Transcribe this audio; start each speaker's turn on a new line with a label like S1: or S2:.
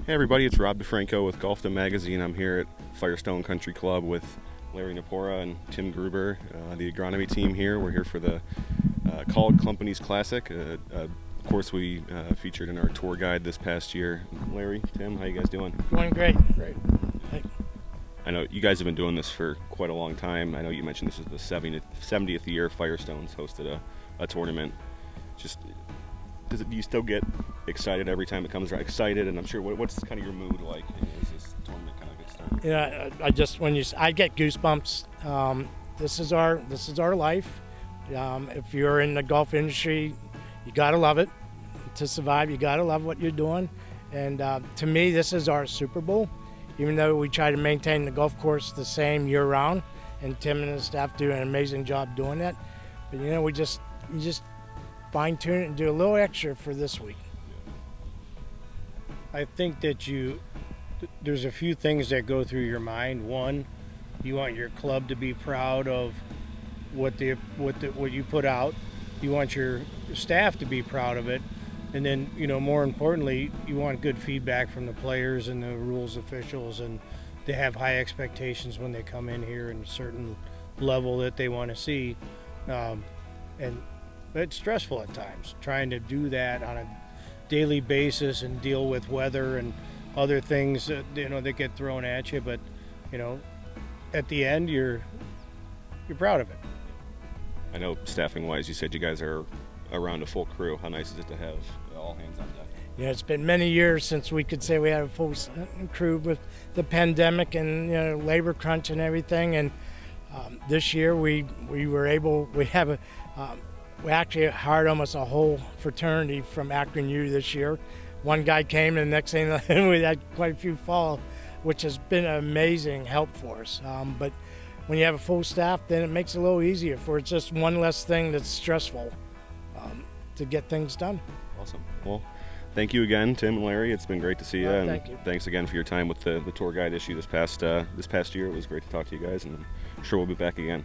S1: Hey everybody, it's Rob DiFranco with Golfdom Magazine. I'm here at Firestone Country Club with Larry Napora and Tim Gruber, the agronomy team here. We're here for the Kaulig Companies Classic. Of course, we featured in our tour guide this past year. Larry, Tim, how you guys doing?
S2: Doing great.
S1: Great.
S2: Hey.
S1: I know you guys have been doing this for quite a long time. I know you mentioned this is the 70th year Firestone's hosted a tournament. Do you still get excited every time it comes around? Excited, and I'm sure. What's kind of your mood like as this tournament kind of gets started?
S2: Yeah, I get goosebumps. This is our life. If you're in the golf industry, you gotta love it. To survive, you gotta love what you're doing. And to me, this is our Super Bowl. Even though we try to maintain the golf course the same year round, and Tim and his staff do an amazing job doing that. But you just fine tune it and do a little extra for this week.
S3: I think that there's a few things that go through your mind. One, you want your club to be proud of what you put out. You want your staff to be proud of it, and then more importantly, you want good feedback from the players and the rules officials, and they have high expectations when they come in here and a certain level that they want to see, and it's stressful at times trying to do that on a daily basis and deal with weather and other things that that get thrown at you. But at the end, you're proud of it.
S1: I know staffing wise, you said you guys are around a full crew. How nice is it to have all hands on deck?
S2: Yeah, it's been many years since we could say we had a full crew with the pandemic and labor crunch and everything. And this year we were able. We actually hired almost a whole fraternity from Akron U this year. One guy came, and the next thing we had quite a few fall, which has been an amazing help for us. But when you have a full staff, then it makes it a little easier for it's just one less thing that's stressful to get things done.
S1: Awesome. Well, thank you again, Tim and Larry. It's been great to see you. And
S2: thank you.
S1: Thanks again for your time with the tour guide issue this past year. It was great to talk to you guys, and I'm sure we'll be back again.